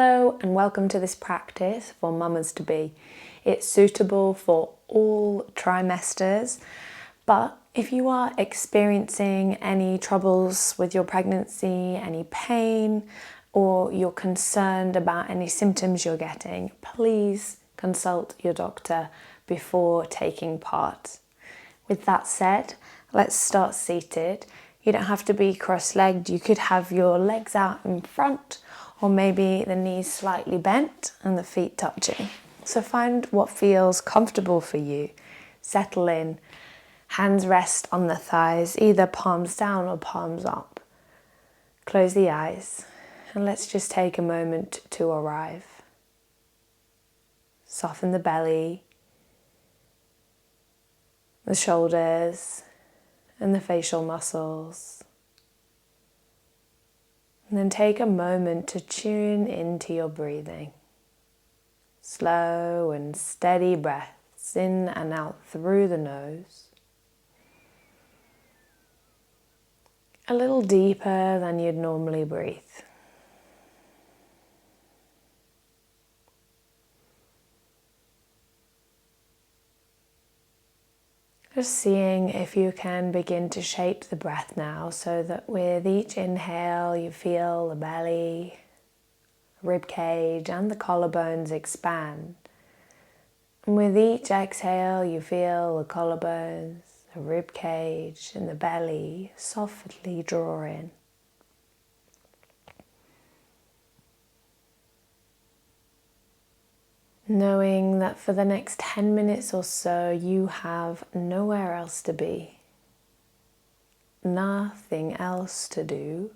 Hello and welcome to this practice for mamas to be. It's suitable for all trimesters, but if you are experiencing any troubles with your pregnancy, any pain, or you're concerned about any symptoms you're getting, please consult your doctor before taking part. With that said, let's start seated. You don't have to be cross-legged. You could have your legs out in front, or maybe the knees slightly bent and the feet touching. So find what feels comfortable for you. Settle in. Hands rest on the thighs, either palms down or palms up. Close the eyes and let's just take a moment to arrive. Soften the belly, the shoulders and the facial muscles. And then take a moment to tune into your breathing. Slow and steady breaths in and out through the nose. A little deeper than you'd normally breathe. Just seeing if you can begin to shape the breath now so that with each inhale you feel the belly, rib cage and the collarbones expand. And with each exhale you feel the collarbones, the rib cage and the belly softly draw in. Knowing that for the next 10 minutes or so you have nowhere else to be, nothing else to do.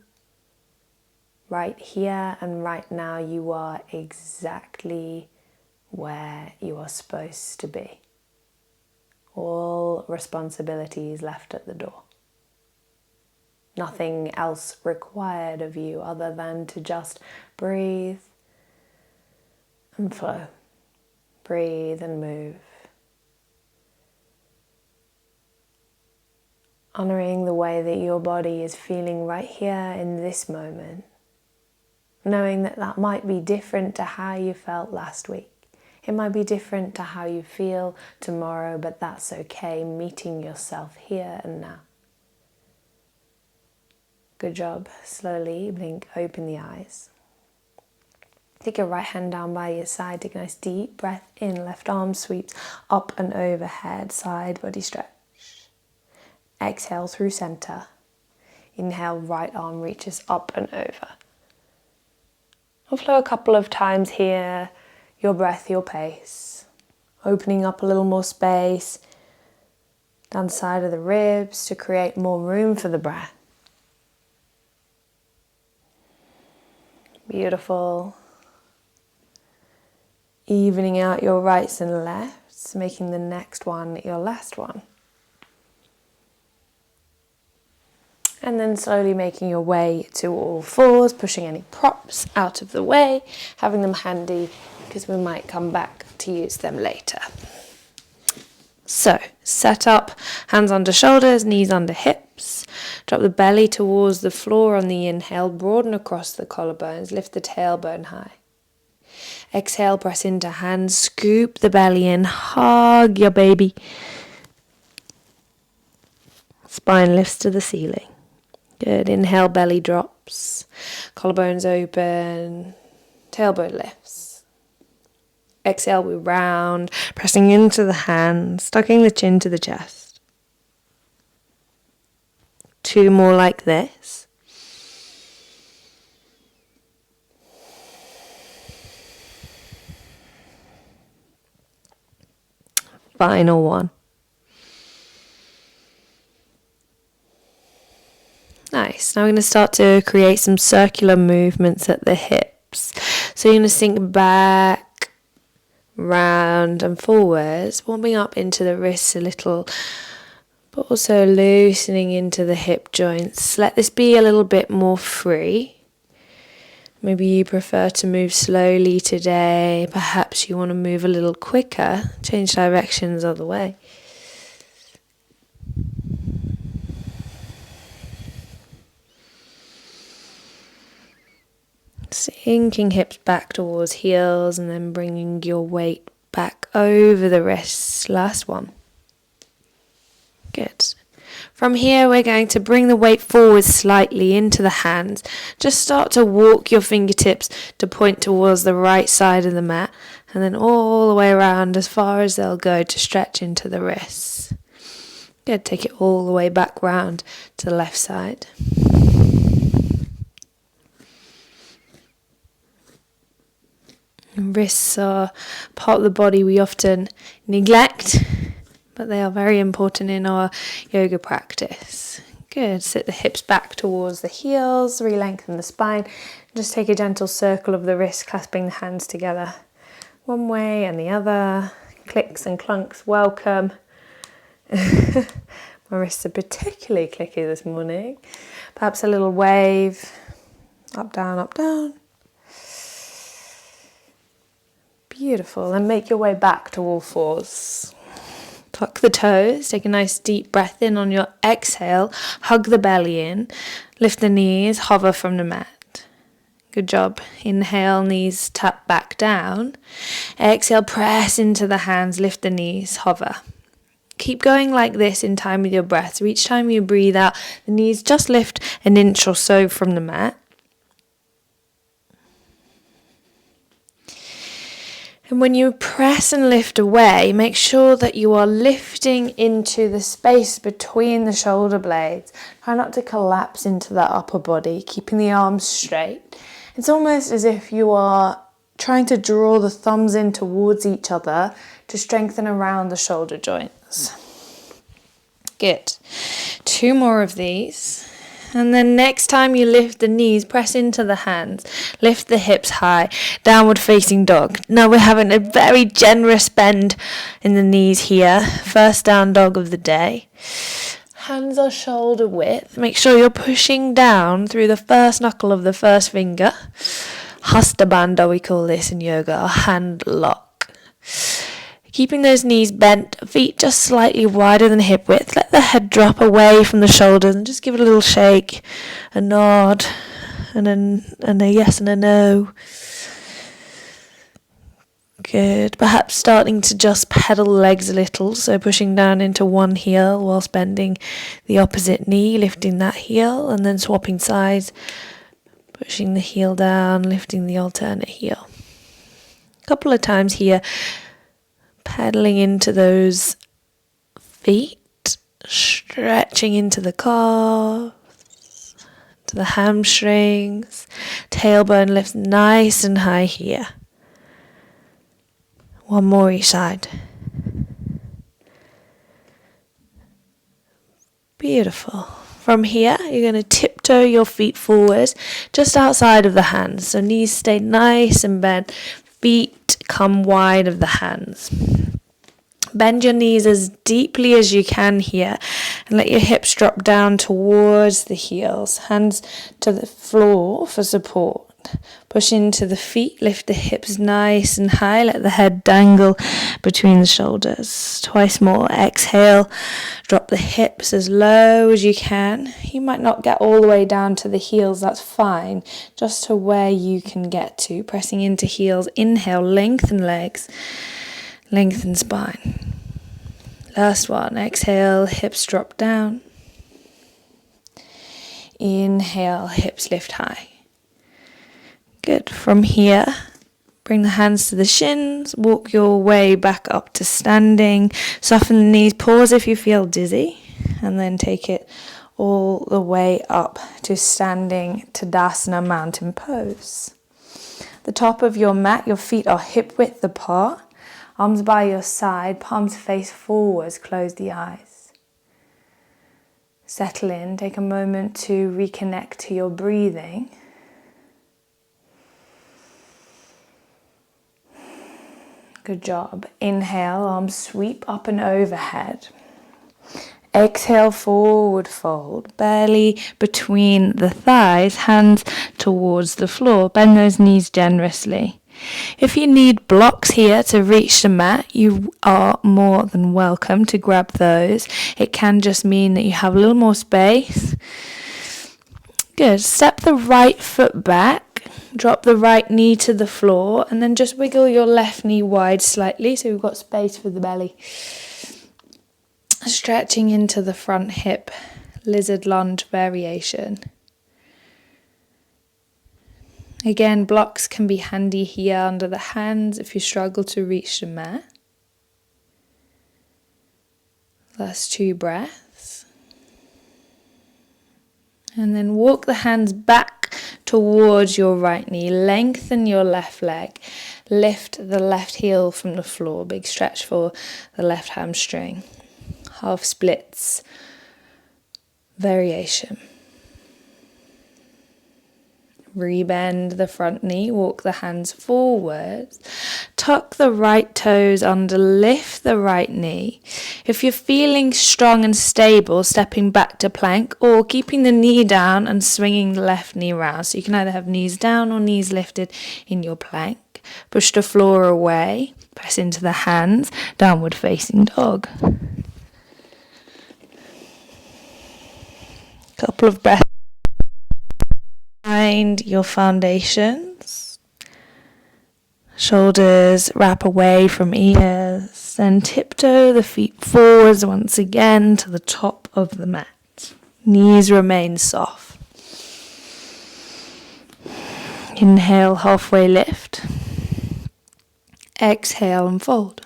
Right here and right now you are exactly where you are supposed to be. All responsibilities left at the door. Nothing else required of you other than to just breathe and flow. Breathe and move. Honoring the way that your body is feeling right here in this moment. Knowing that that might be different to how you felt last week. It might be different to how you feel tomorrow, but that's okay. Meeting yourself here and now. Good job. Slowly blink, open the eyes. Take your right hand down by your side, take a nice deep breath in, left arm sweeps up and overhead, side body stretch. Exhale through center. Inhale, right arm reaches up and over. I'll flow a couple of times here, your breath, your pace. Opening up a little more space down the side of the ribs to create more room for the breath. Beautiful. Evening out your rights and lefts, making the next one your last one. And then slowly making your way to all fours, pushing any props out of the way, having them handy because we might come back to use them later. So, set up, hands under shoulders, knees under hips. Drop the belly towards the floor on the inhale, broaden across the collarbones, lift the tailbone high. Exhale, press into hands, scoop the belly in, hug your baby. Spine lifts to the ceiling. Good, inhale, belly drops, collarbones open, tailbone lifts. Exhale, we round, pressing into the hands, tucking the chin to the chest. 2 more like this. Final one. Nice. Now we're going to start to create some circular movements at the hips. So you're going to sink back, round and forwards, warming up into the wrists a little, but also loosening into the hip joints. Let this be a little bit more free. Maybe you prefer to move slowly today. Perhaps you want to move a little quicker. Change directions other way. See, Hinking hips back towards heels and then bringing your weight back over the wrists. Last one. Good. From here, we're going to bring the weight forward slightly into the hands. Just start to walk your fingertips to point towards the right side of the mat, and then all the way around as far as they'll go to stretch into the wrists. Good. Take it all the way back round to the left side. Wrists are part of the body we often neglect, but they are very important in our yoga practice. Good. Sit the hips back towards the heels, re-lengthen the spine. Just take a gentle circle of the wrists, clasping the hands together. One way and the other. Clicks and clunks, welcome. My wrists are particularly clicky this morning. Perhaps a little wave. Up, down, up, down. Beautiful. And make your way back to all fours. Tuck the toes, take a nice deep breath in on your exhale, hug the belly in, lift the knees, hover from the mat. Good job. Inhale, knees tap back down. Exhale, press into the hands, lift the knees, hover. Keep going like this in time with your breath. So each time you breathe out, the knees just lift an inch or so from the mat. And when you press and lift away, make sure that you are lifting into the space between the shoulder blades. Try not to collapse into that upper body, keeping the arms straight. It's almost as if you are trying to draw the thumbs in towards each other to strengthen around the shoulder joints. Good. 2 more of these. And then next time you lift the knees, press into the hands, lift the hips high, downward facing dog. Now we're having a very generous bend in the knees here. First down dog of the day. Hands are shoulder width. Make sure you're pushing down through the first knuckle of the first finger. Hasta bandha, we call this in yoga, or hand lock. Keeping those knees bent, feet just slightly wider than hip width. Let the head drop away from the shoulders and just give it a little shake, a nod, and a yes and a no. Good. Perhaps starting to just pedal legs a little, so pushing down into one heel whilst bending the opposite knee, lifting that heel, and then swapping sides, pushing the heel down, lifting the alternate heel. A couple of times here. Pedaling into those feet, stretching into the calves, to the hamstrings, tailbone lifts nice and high here. One more each side. Beautiful. From here, you're going to tiptoe your feet forward, just outside of the hands. So knees stay nice and bent, feet come wide of the hands. Bend your knees as deeply as you can here and let your hips drop down towards the heels. Hands to the floor for support. Push into the feet, lift the hips nice and high. Let the head dangle between the shoulders. Twice more. Exhale. Drop the hips as low as you can. You might not get all the way down to the heels. That's fine. Just to where you can get to. Pressing into heels. Inhale. Lengthen legs. Lengthen spine. Last one. Exhale. Hips drop down. Inhale. Hips lift high. Good. From here, bring the hands to the shins, walk your way back up to standing, soften the knees, pause if you feel dizzy, and then take it all the way up to standing Tadasana mountain pose. The top of your mat, your feet are hip width apart, arms by your side, palms face forwards, close the eyes. Settle in, take a moment to reconnect to your breathing. Good job. Inhale, arms sweep up and overhead. Exhale, forward fold. Belly between the thighs, hands towards the floor. Bend those knees generously. If you need blocks here to reach the mat, you are more than welcome to grab those. It can just mean that you have a little more space. Good. Step the right foot back. Drop the right knee to the floor and then just wiggle your left knee wide slightly so we've got space for the belly. Stretching into the front hip, lizard lunge variation. Again, blocks can be handy here under the hands if you struggle to reach the mat. Last 2 breaths. And then walk the hands back towards your right knee. Lengthen your left leg. Lift the left heel from the floor. Big stretch for the left hamstring. Half splits variation. Rebend the front knee, walk the hands forwards, tuck the right toes under, lift the right knee. If you're feeling strong and stable, stepping back to plank or keeping the knee down and swinging the left knee round. So you can either have knees down or knees lifted in your plank. Push the floor away, press into the hands, downward facing dog. Couple of breaths. Find your foundations. Shoulders wrap away from ears and tiptoe the feet forwards once again to the top of the mat. Knees remain soft. Inhale, halfway lift. Exhale and fold.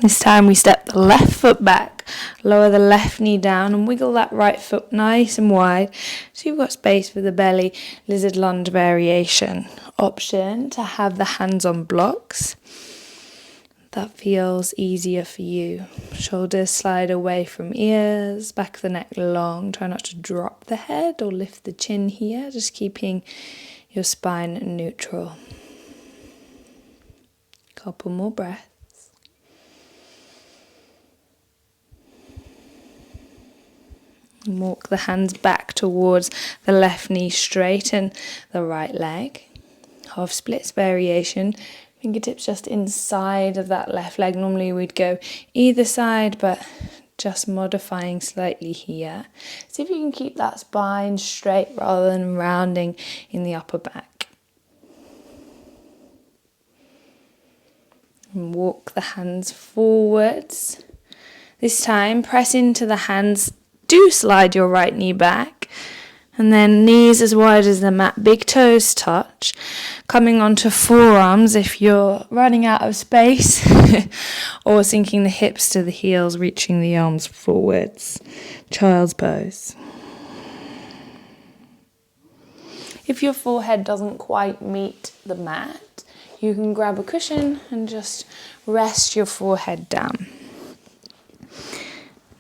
This time we step the left foot back, lower the left knee down and wiggle that right foot nice and wide so you've got space for the belly, lizard lunge variation. Option to have the hands on blocks. That feels easier for you. Shoulders slide away from ears, back of the neck long. Try not to drop the head or lift the chin here, just keeping your spine neutral. Couple more breaths. Walk the hands back towards the left knee, straighten the right leg. Half splits variation. Fingertips just inside of that left leg. Normally we'd go either side, but just modifying slightly here. See if you can keep that spine straight rather than rounding in the upper back. And walk the hands forwards. This time, press into the hands. Do slide your right knee back and then knees as wide as the mat, big toes touch, coming onto forearms if you're running out of space or sinking the hips to the heels, reaching the arms forwards, child's pose. If your forehead doesn't quite meet the mat, you can grab a cushion and just rest your forehead down.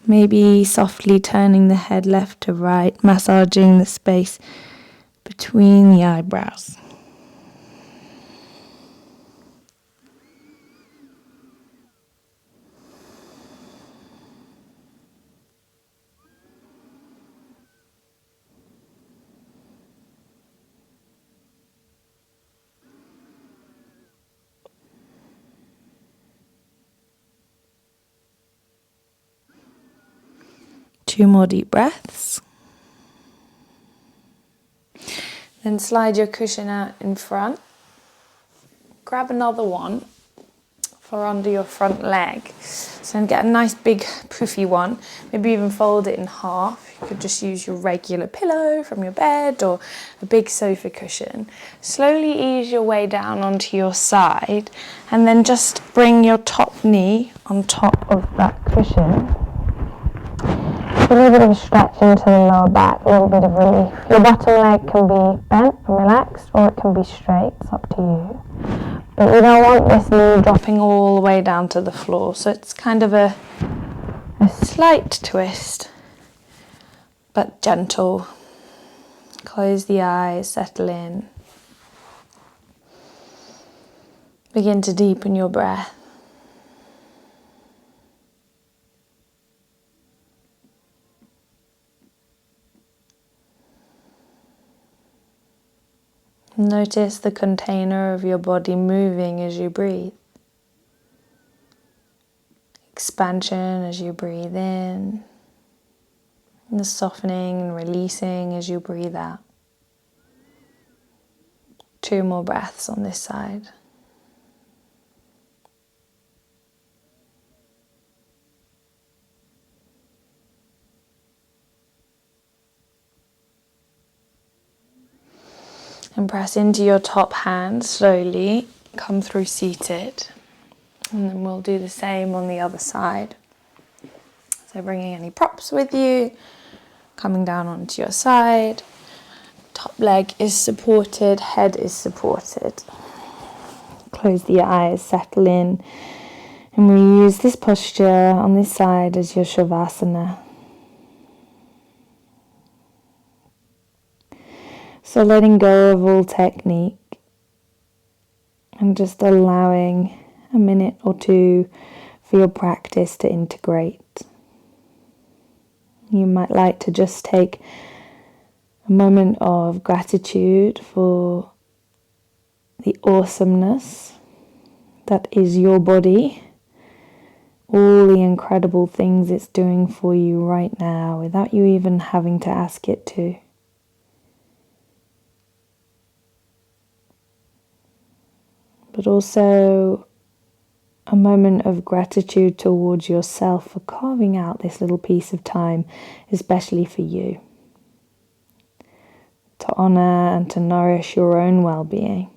Maybe softly turning the head left to right, massaging the space between the eyebrows. Two more deep breaths. Then slide your cushion out in front. Grab another one for under your front leg. So get a nice big poofy one. Maybe even fold it in half. You could just use your regular pillow from your bed or a big sofa cushion. Slowly ease your way down onto your side and then just bring your top knee on top of that cushion. A little bit of a stretch into the lower back, a little bit of relief. Your bottom leg can be bent and relaxed or it can be straight, it's up to you. But you don't want this knee dropping all the way down to the floor, so it's kind of a slight twist, but gentle. Close the eyes, settle in. Begin to deepen your breath. Notice the container of your body moving as you breathe. Expansion as you breathe in, and the softening and releasing as you breathe out. 2 more breaths on this side. And press into your top hand slowly. Come through seated. And then we'll do the same on the other side. So bringing any props with you. Coming down onto your side. Top leg is supported, head is supported. Close the eyes, settle in. And we use this posture on this side as your Shavasana. So letting go of all technique and just allowing a minute or 2 for your practice to integrate. You might like to just take a moment of gratitude for the awesomeness that is your body, all the incredible things it's doing for you right now without you even having to ask it to. But also a moment of gratitude towards yourself for carving out this little piece of time, especially for you, to honor and to nourish your own well-being.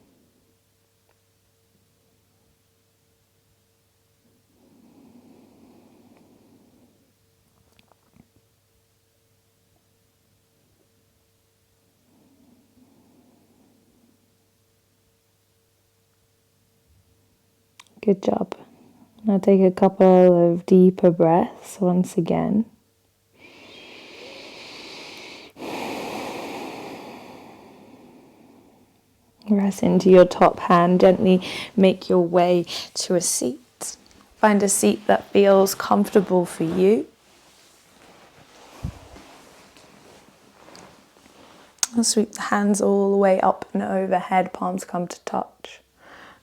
Good job. Now take a couple of deeper breaths once again. Rest into your top hand. Gently make your way to a seat. Find a seat that feels comfortable for you. I'll sweep the hands all the way up and overhead, palms come to touch.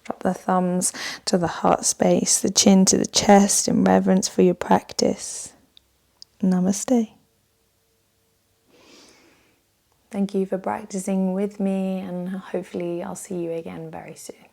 Drop the thumbs to the heart space, the chin to the chest in reverence for your practice. Namaste. Thank you for practicing with me, and hopefully I'll see you again very soon.